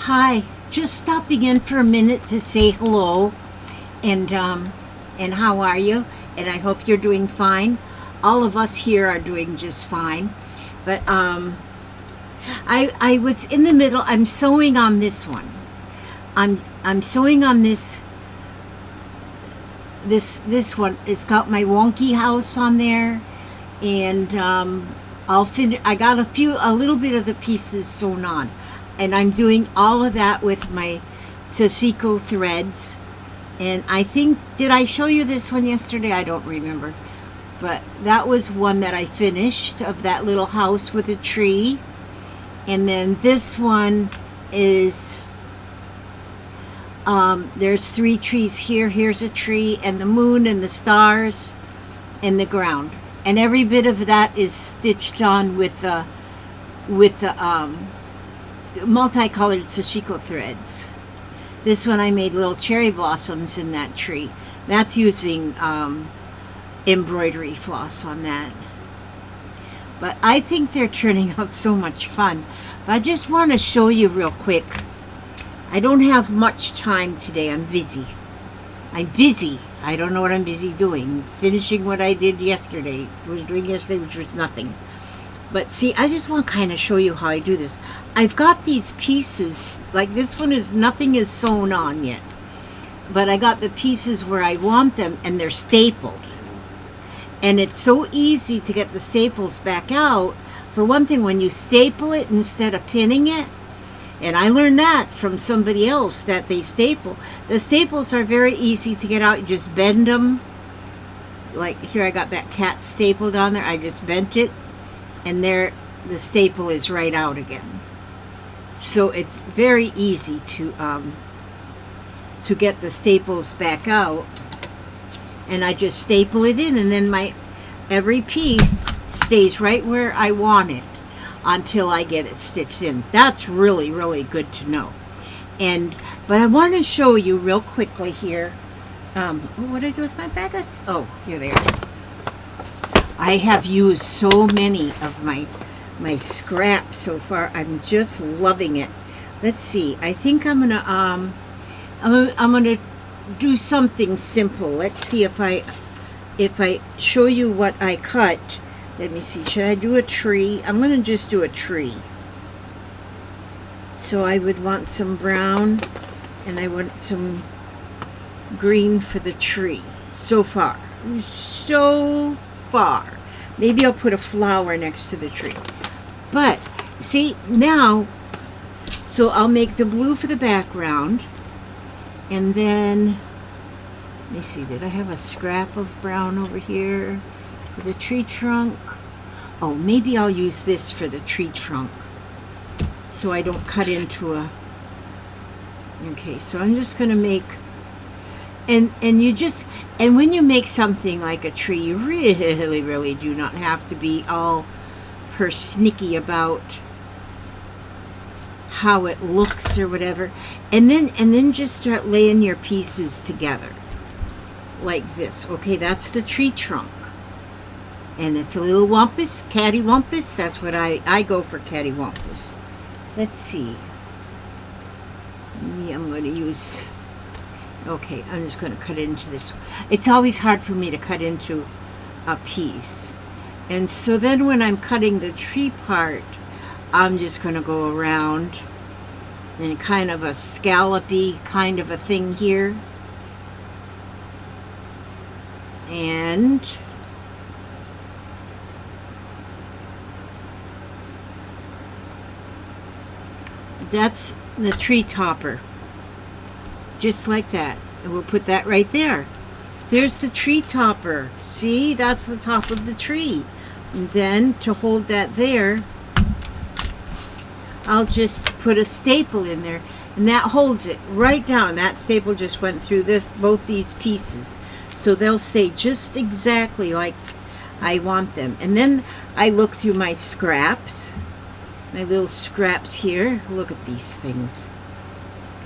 Hi, just stopping in for a minute to say hello, and how are you? And I hope you're doing fine. All of us here are doing just fine. But I was in the middle. I'm sewing on this one. I'm sewing on this one. It's got my wonky house on there, and I'll finish. I got a little bit of the pieces sewn on, and I'm doing all of that with my Sashiko threads. And I think, did I show you this one yesterday? I don't remember, but that was one that I finished, of that little house with a tree. And then this one is there's 3 trees here. Here's a tree, and the moon and the stars and the ground, and every bit of that is stitched on with the multicolored Sashiko threads. This one I made little cherry blossoms in that tree. That's using embroidery floss on that. But I think they're turning out so much fun. But I just want to show you real quick. I don't have much time today. I'm busy. I don't know what I'm busy doing. Finishing what I did yesterday. Which was nothing. But see, I just want to kind of show you how I do this. I've got these pieces, like this one nothing is sewn on yet. But I got the pieces where I want them, and they're stapled. And it's so easy to get the staples back out. For one thing, when you staple it instead of pinning it, and I learned that from somebody else, that they staple. The staples are very easy to get out. You just bend them. Like here, I got that cat stapled on there. I just bent it, and there the staple is right out again. So it's very easy to get the staples back out. And I just staple it in, and then every piece stays right where I want it until I get it stitched in. That's really, really good to know. But I want to show you real quickly here. What did I do with my bags? Oh, here they are. I have used so many of my scraps so far. I'm just loving it. Let's see. I think I'm gonna do something simple. Let's see if I show you what I cut. Let me see. Should I do a tree? I'm gonna just do a tree. So I would want some brown, and I want some green for the tree. So far. Maybe I'll put a flower next to the tree. But see now, so I'll make the blue for the background, and then let me see, did I have a scrap of brown over here for the tree trunk? Oh, maybe I'll use this for the tree trunk so I don't cut into a... Okay, so I'm just gonna make, and when you make something like a tree, you really do not have to be all persnickety about how it looks or whatever. And then just start laying your pieces together like this. Okay, that's the tree trunk, and it's a little wampus, cattywampus. That's what I go for, cattywampus. Let's see. I'm going to use... Okay, I'm just going to cut into this. It's always hard for me to cut into a piece. And so then when I'm cutting the tree part, I'm just going to go around in kind of a scallopy kind of a thing here. And that's the tree topper. Just like that. And we'll put that right there. There's the tree topper. See, that's the top of the tree. And then to hold that there, I'll just put a staple in there, and that holds it right down. That staple just went through both these pieces. So they'll stay just exactly like I want them. And then I look through my scraps, my little scraps here. Look at these things.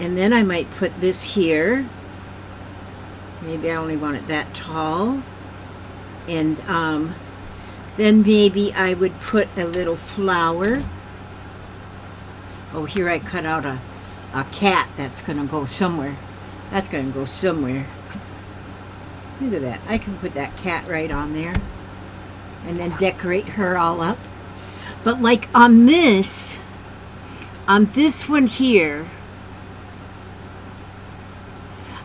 And then I might put this here. Maybe I only want it that tall. And then maybe I would put a little flower. Oh, here I cut out a cat that's going to go somewhere. That's going to go somewhere. Look at that. I can put that cat right on there and then decorate her all up. But like on this one here,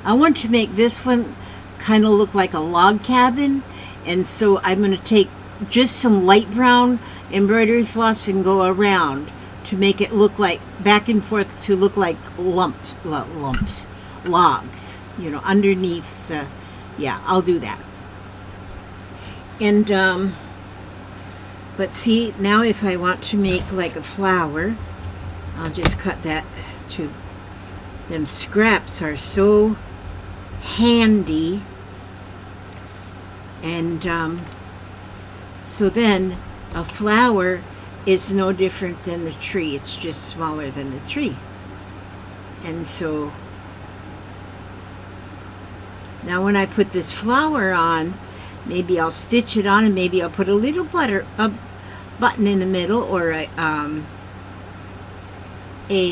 I want to make this one kind of look like a log cabin, and so I'm going to take just some light brown embroidery floss and go around to make it look like back and forth to look like logs, you know, underneath the, yeah, I'll do that. And but see, now if I want to make like a flower, I'll just cut that to, them scraps are so handy. And so then a flower is no different than the tree. It's just smaller than the tree. And so now when I put this flower on, maybe I'll stitch it on, and maybe I'll put a little button in the middle, or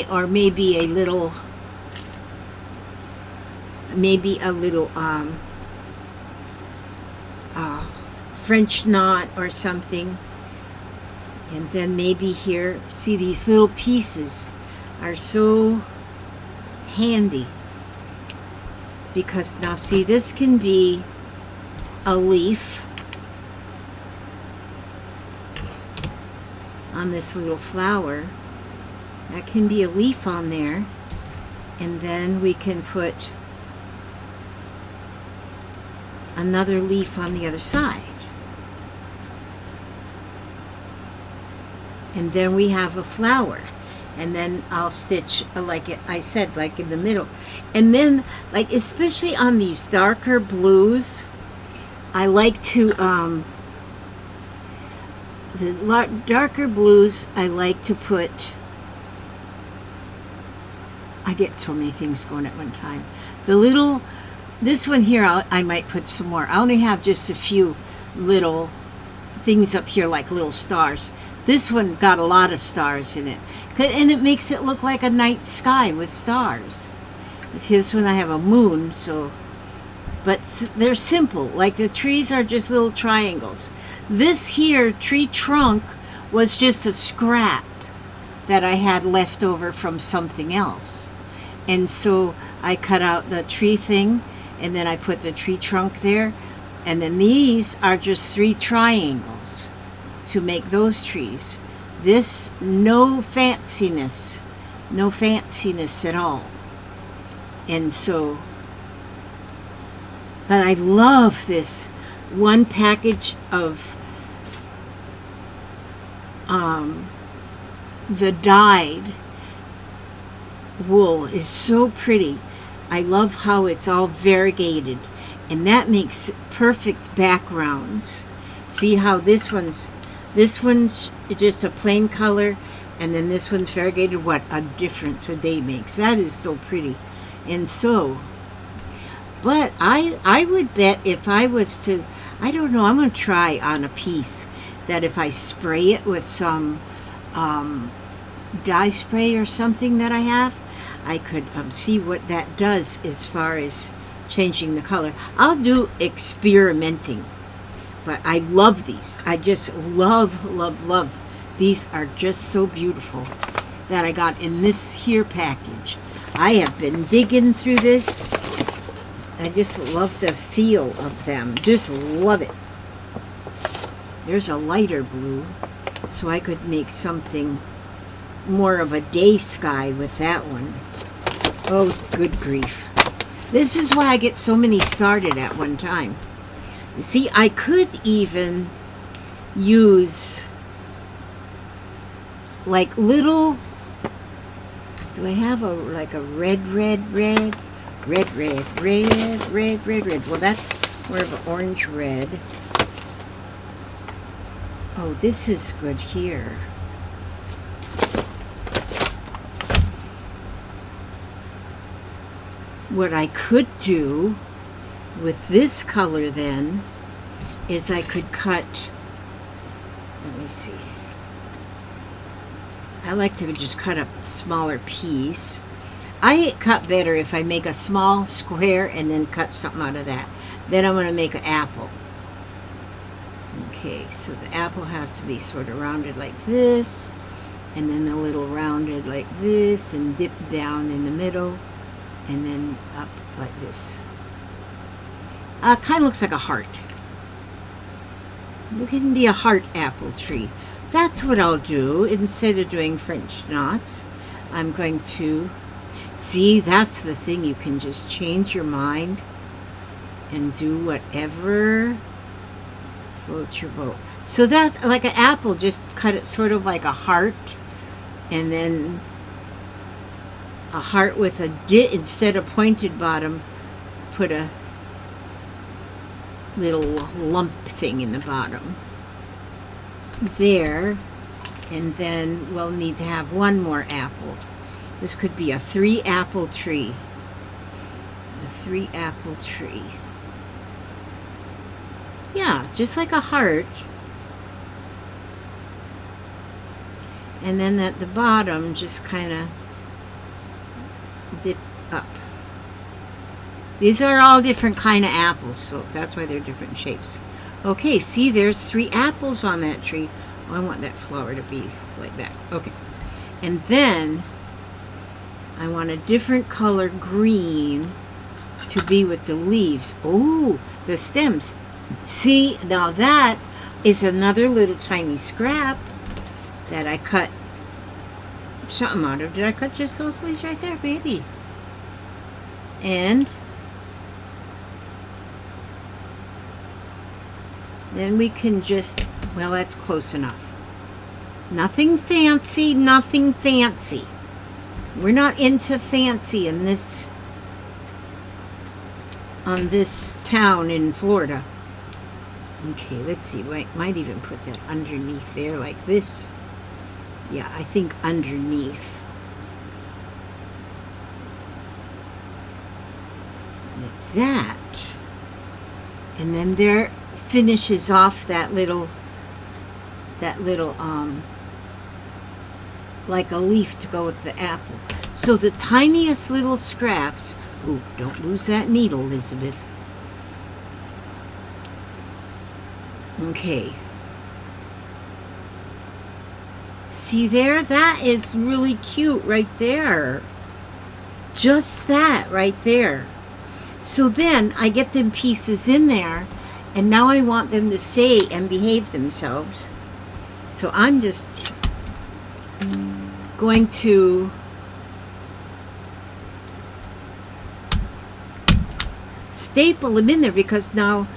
or maybe a little French knot or something. And then maybe here, see, these little pieces are so handy, because now see, this can be a leaf on this little flower. That can be a leaf on there, and then we can put another leaf on the other side. And then we have a flower, and then I'll stitch, like I said, like in the middle. And then, like, especially on these darker blues, I like to the darker blues, I like to put, I get so many things going at one time. This one here, I might put some more. I only have just a few little things up here, like little stars. This one got a lot of stars in it, and it makes it look like a night sky with stars. This one I have a moon, so, but they're simple. Like the trees are just little triangles. This here tree trunk was just a scrap that I had left over from something else, and so I cut out the tree thing, and then I put the tree trunk there, and then these are just 3 triangles to make those trees. This, no fanciness at all. And so, but I love this one package of the dyed wool is so pretty. I love how it's all variegated, and that makes perfect backgrounds. See how this one's just a plain color, and then this one's variegated. What a difference a day makes. That is so pretty. And so, but I would bet if I was to, I don't know, I'm going to try on a piece that if I spray it with some dye spray or something that I have, I could see what that does as far as changing the color. I'll do experimenting. But I love these. I just love. These are just so beautiful that I got in this here package. I have been digging through this. I just love the feel of them. Just love it. There's a lighter blue, so I could make something more of a day sky with that one. Oh, good grief. This is why I get so many started at one time. See, I could even use like little, do I have a like a red. Well, that's more of an orange red. Oh, this is good here. What I could do with this color then is I could cut, let me see, I like to just cut a smaller piece. I cut better if I make a small square and then cut something out of that. Then I'm going to make an apple. Okay, so the apple has to be sort of rounded like this, and then a little rounded like this, and dip down in the middle, and then up like this. Kind of looks like a heart. It can be a heart apple tree. That's what I'll do. Instead of doing French knots, I'm going to... See, that's the thing. You can just change your mind and do whatever floats your boat. So that's like an apple. Just cut it sort of like a heart, and then a heart with a instead of pointed bottom, put a little lump thing in the bottom there. And then we'll need to have one more apple. This could be a 3-apple tree. A 3-apple tree. Yeah, just like a heart. And then at the bottom, just kind of dip up. These are all different kind of apples, so that's why they're different shapes. Okay, see, there's 3 apples on that tree. Oh, I want that flower to be like that. Okay. And then I want a different color green to be with the leaves. Oh, the stems. See, now that is another little tiny scrap that I cut something out of. Did I cut just those leaves right there? Maybe. And then we can just, well, that's close enough. Nothing fancy, nothing fancy. We're not into fancy in this, on this town in Florida. Okay, let's see. Might even put that underneath there like this. Yeah, I think underneath. Like that. And then there finishes off that little, like a leaf to go with the apple. So the tiniest little scraps. Ooh, don't lose that needle, Elizabeth. Okay. See there? That is really cute right there. Just that right there. So then I get them pieces in there, and now I want them to stay and behave themselves. So I'm just going to staple them in there, because now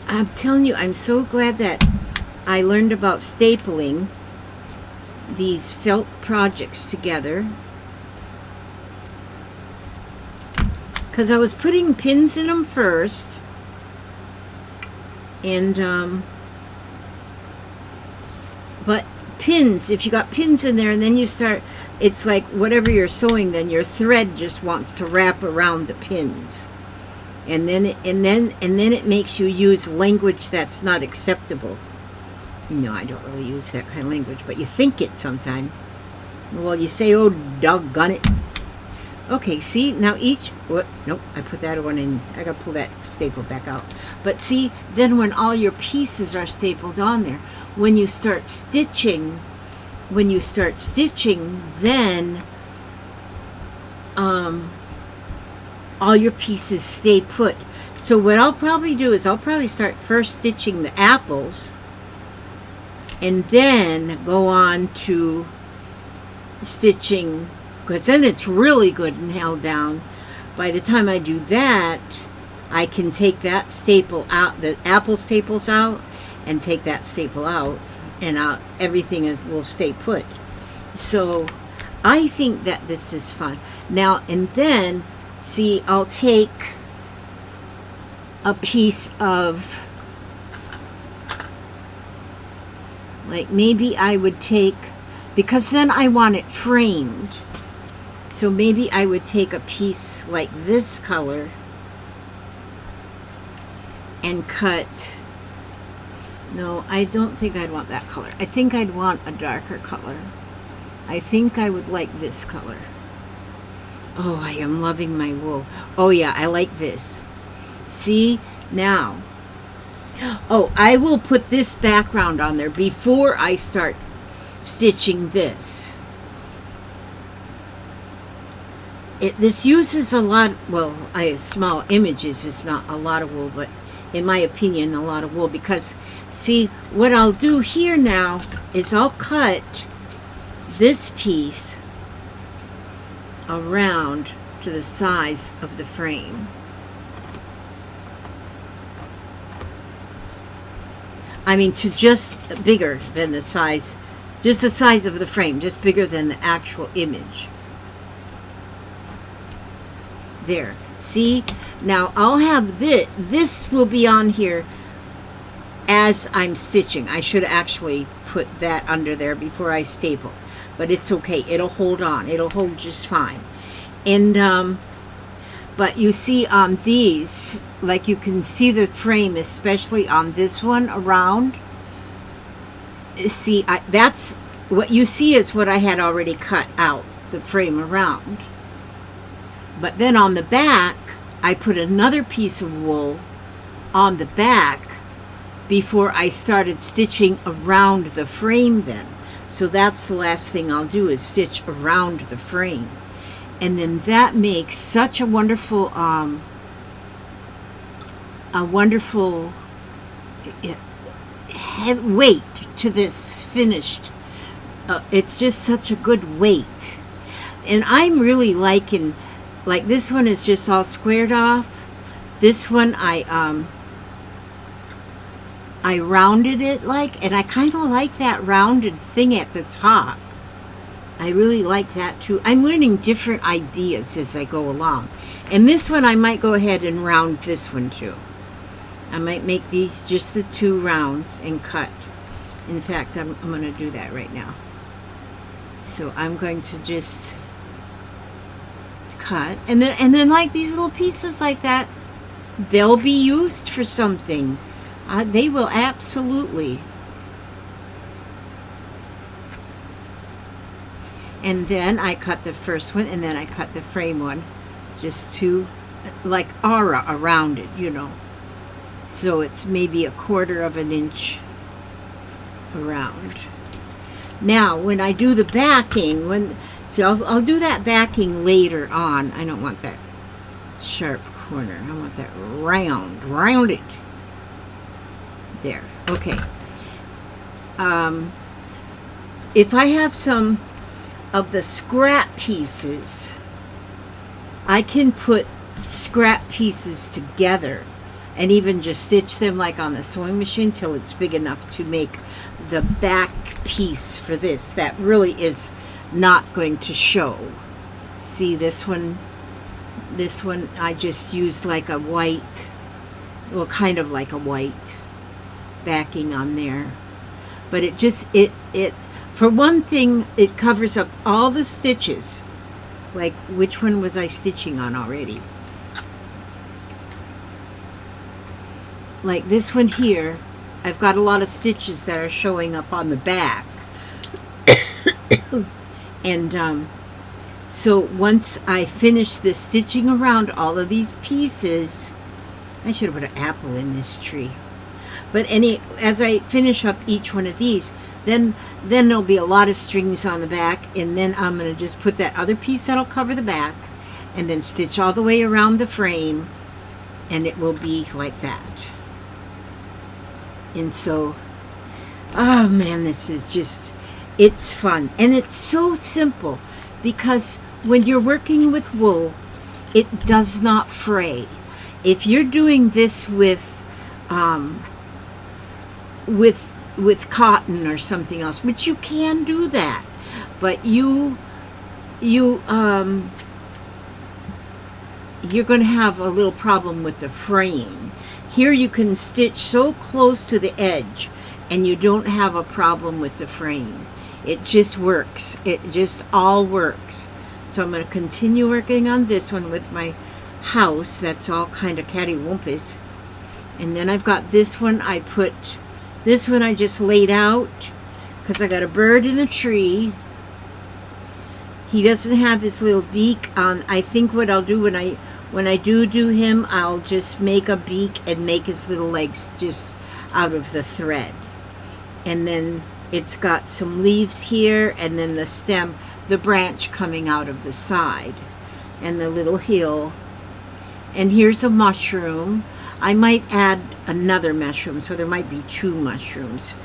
I'm telling you, I'm so glad that I learned about stapling these felt projects together, because I was putting pins in them first, and but pins, if you got pins in there and then you start, it's like whatever you're sewing, then your thread just wants to wrap around the pins, and then it makes you use language that's not acceptable. No, I don't really use that kind of language, but you think it sometime. Well, you say, oh, doggone it. Okay, see, now each, what? Nope, I put that one in. I gotta pull that staple back out. But see, then when all your pieces are stapled on there, when you start stitching, then all your pieces stay put. So what I'll probably do is I'll probably start first stitching the apples, and then go on to stitching, because then it's really good and held down. By the time I do that, I can take that staple out, the apple staples out, and take that staple out, and everything will stay put. So I think that this is fun. Now, and then, see, I'll take a piece of, like, maybe I would take, because then I want it framed. So maybe I would take a piece like this color and cut, no, I don't think I'd want that color. I think I'd want a darker color. I think I would like this color. Oh, I am loving my wool. Oh yeah, I like this. See, now. Oh, I will put this background on there before I start stitching this. This uses a lot, well, small images, it's not a lot of wool, but in my opinion, a lot of wool, because, see, what I'll do here now is I'll cut this piece around to the size of the frame. I mean, to just bigger than the size, just the size of the frame, just bigger than the actual image. There. See? Now I'll have this will be on here as I'm stitching. I should actually put that under there before I staple. But it's okay. It'll hold on. It'll hold just fine. And, but you see on these, like you can see the frame, especially on this one around. See, that's what you see is what I had already cut out, the frame around. But then on the back, I put another piece of wool on the back before I started stitching around the frame then. So that's the last thing I'll do is stitch around the frame. And then that makes such a wonderful weight to this finished. It's just such a good weight. And I'm really liking, like this one is just all squared off. This one I rounded it like, and I kind of like that rounded thing at the top. I really like that too. I'm learning different ideas as I go along. And this one I might go ahead and round this one too. I might make these just the 2 rounds and cut. In fact, I'm going to do that right now. So I'm going to just cut, and then like these little pieces like that, they'll be used for something. They will absolutely. And then I cut the first one, and then I cut the frame one, just to like aura around it, you know. So it's maybe 1/4 of an inch around. Now when I do the backing, see, I'll do that backing later on. I don't want that sharp corner. I want that rounded. There. Okay. If I have some of the scrap pieces, I can put scrap pieces together and even just stitch them like on the sewing machine till it's big enough to make the back piece for this. That really is not going to show. See this one I just used like a white, well, kind of like a white backing on there, but it just it for one thing, it covers up all the stitches. Like, which one was I stitching on already? Like this one here, I've got a lot of stitches that are showing up on the back. And so once I finish the stitching around all of these pieces, I should have put an apple in this tree. But as I finish up each one of these, then there'll be a lot of strings on the back, and then I'm going to just put that other piece that'll cover the back, and then stitch all the way around the frame, and it will be like that. And so, oh man, this is just, it's fun. And it's so simple, because when you're working with wool, it does not fray. If you're doing this with cotton or something else, which you can do that, but you're going to have a little problem with the fraying. Here you can stitch so close to the edge and you don't have a problem with the frame. It just works. It just all works. So I'm going to continue working on this one with my house. That's all kind of cattywampus. And then I've got this one. This one I just laid out because I got a bird in the tree. He doesn't have his little beak on. I think what I'll do when I do him, I'll just make a beak and make his little legs just out of the thread. And then it's got some leaves here, and then the stem, the branch coming out of the side, and the little heel. And here's a mushroom. I might add another mushroom, so there might be 2 mushrooms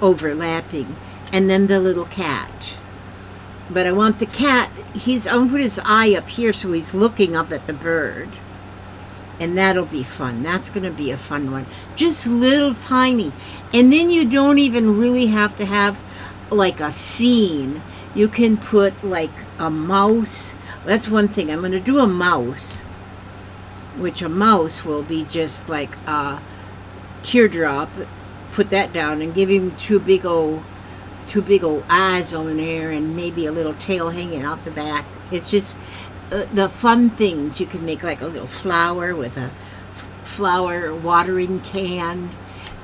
overlapping. And then the little cat. But I want the cat, I'm going to put his eye up here so he's looking up at the bird. And that'll be fun. That's going to be a fun one. Just little tiny. And then you don't even really have to have like a scene. You can put like a mouse. That's one thing. I'm going to do a mouse, which a mouse will be just like a teardrop. Put that down and give him two big old eyes on there, and maybe a little tail hanging out the back. It's just the fun things you can make, like a little flower with a flower watering can.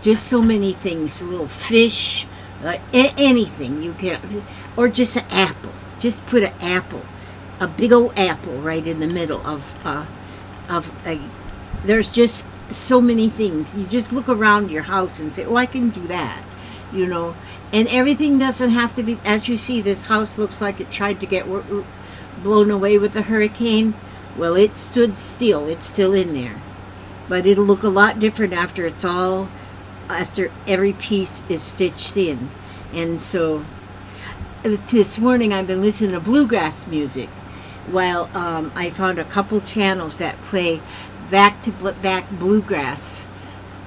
Just so many things. A little fish, anything you can, or just an apple. Just put an apple, a big old apple, right in the middle of there's just so many things. You just look around your house and say, "Oh, I can do that," you know. And everything doesn't have to be, as you see, this house looks like it tried to get blown away with the hurricane. Well, it stood still. It's still in there. But it'll look a lot different after every piece is stitched in. And so this morning I've been listening to bluegrass music. While I found a couple channels that play back-to-back bluegrass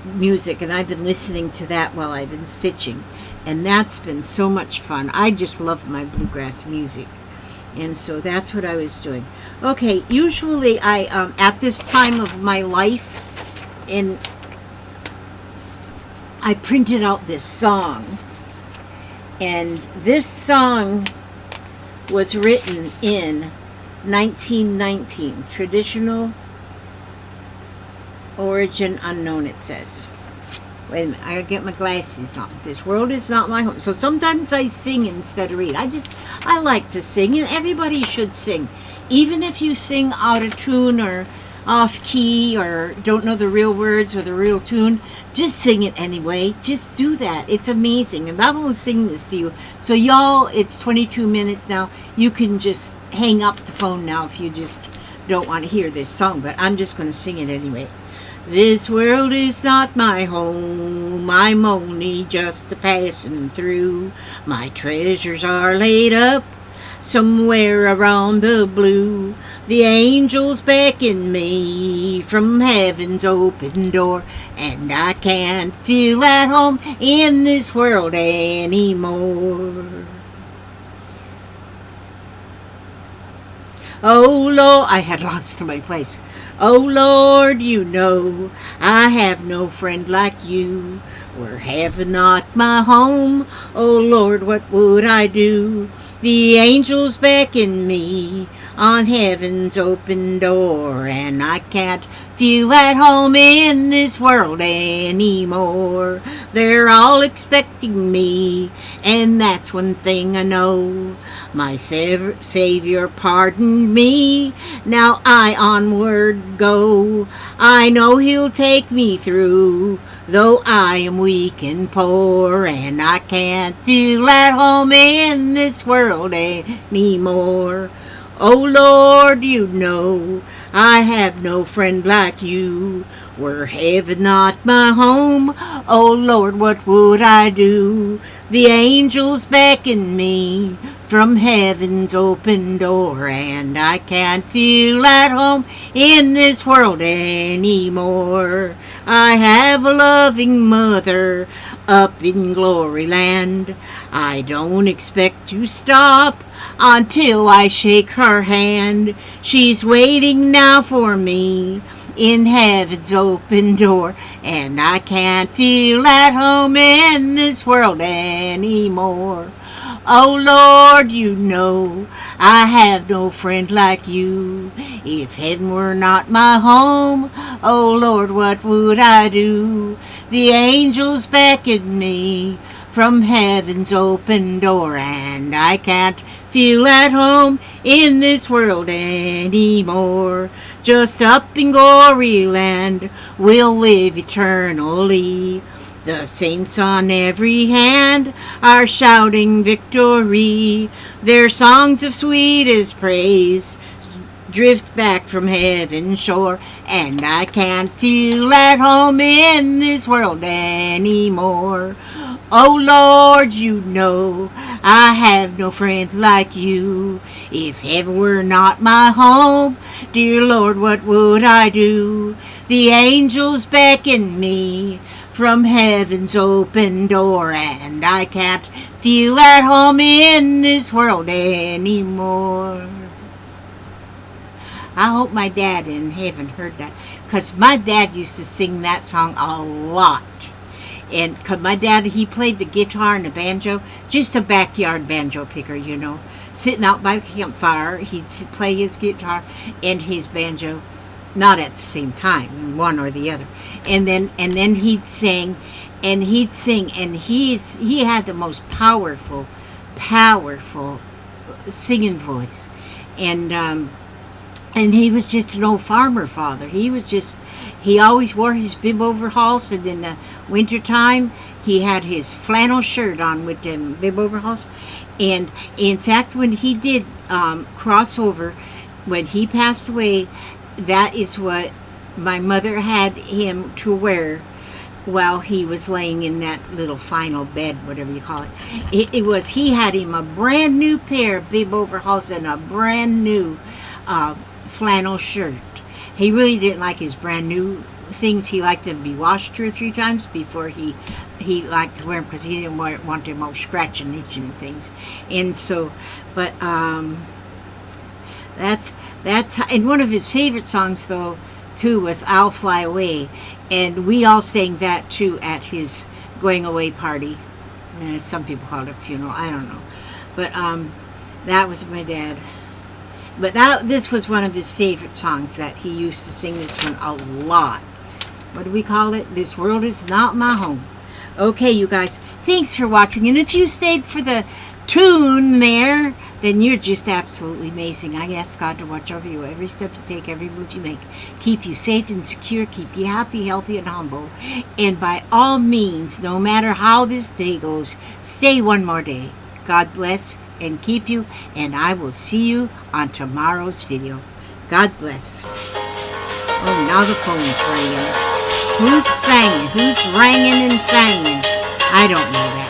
music, and I've been listening to that while I've been stitching. And that's been so much fun. I just love my bluegrass music. And so that's what I was doing. Okay, usually I, at this time of my life, and I printed out this song. And this song was written in 1919. Traditional origin unknown, it says. Wait a minute, I gotta get my glasses on. This world is not my home. So sometimes I sing instead of read. I like to sing, and everybody should sing. Even if you sing out of tune or off key or don't know the real words or the real tune, just sing it anyway. Just do that. It's amazing. And I'm gonna sing this to you. So y'all, it's 22 minutes now. You can just hang up the phone now if you just don't want to hear this song, but I'm just gonna sing it anyway. This world is not my home, I'm only just a passing through. My treasures are laid up somewhere around the blue. The angels beckon me from heaven's open door, and I can't feel at home in this world anymore. Oh Lord, I had lost my place. Oh Lord, you know I have no friend like you. Were heaven not my home, oh Lord, what would I do? The angels beckon me on heaven's open door, and I can't feel at home in this world anymore. They're all expecting me, and that's one thing I know. My Savior pardoned me, now I onward go. I know He'll take me through, though I am weak and poor, and I can't feel at home in this world anymore. Oh Lord, you know I have no friend like you. Were heaven not my home, oh Lord, what would I do? The angels beckon me from heaven's open door, and I can't feel at home in this world anymore. I have a loving mother up in glory land. I don't expect to stop until I shake her hand. She's waiting now for me in heaven's open door, and I can't feel at home in this world anymore. Oh Lord, you know I have no friend like you. If heaven were not my home, oh Lord, what would I do? The angels beckon me from heaven's open door, and I can't feel at home in this world anymore. Just up in glory land we'll live eternally. The saints on every hand are shouting victory. Their songs of sweetest praise drift back from heaven's shore, and I can't feel at home in this world anymore. Oh Lord, you know I have no friend like you. If heaven were not my home, dear Lord, what would I do? The angels beckon me from heaven's open door, and I can't feel at home in this world anymore. I hope my dad in heaven heard that, because my dad used to sing that song a lot. And cause my dad, he played the guitar and the banjo, just a backyard banjo picker, you know. Sitting out by the campfire, he'd play his guitar and his banjo, not at the same time, one or the other. And then he'd sing, and he had the most powerful singing voice. And he was just an old farmer father. He always wore his bib overalls, and in the wintertime, he had his flannel shirt on with them bib overalls. And in fact, when he did cross over, when he passed away, that is what my mother had him to wear while he was laying in that little final bed, whatever you call it. He had him a brand new pair of bib overalls and a brand new flannel shirt. He really didn't like his brand new things. He liked them to be washed 2 or 3 times before he liked to wear them, because he didn't want them all scratching, itching things. And so, but that's and one of his favorite songs though too was "I'll Fly Away," and we all sang that too at his going away party. Some people call it a funeral, I don't know, but that was my dad. But this was one of his favorite songs that he used to sing this one a lot. What do we call it? This world is not my home. Okay, you guys, thanks for watching. And if you stayed for the tune there, then you're just absolutely amazing. I ask God to watch over you every step you take, every move you make. Keep you safe and secure. Keep you happy, healthy, and humble. And by all means, no matter how this day goes, stay one more day. God bless and keep you, and I will see you on tomorrow's video. God bless. Oh, now the phone's ringing. Who's singing? Who's ringing and singing? I don't know that.